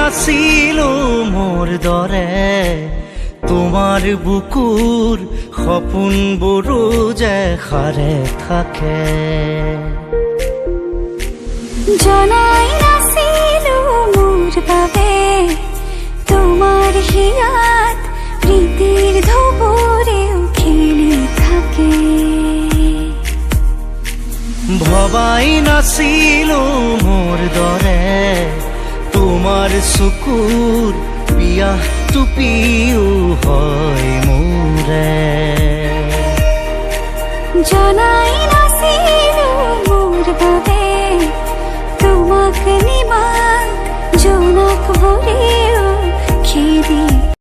নাছিলো মোৰ দৰে তোমাৰ বুকুৰ সপোনবোৰো যে সাৰে থাকে জনাই নাছিলো মোৰ বাবে তোমাৰ হিয়াত প্ৰীতিৰ ধুবুৰেও খেলি থাকে ভবাই নাছিলো মোৰ দৰে তোমাৰ চকুৰ পিয়াহ টুপিও হয় মোৰে জনাই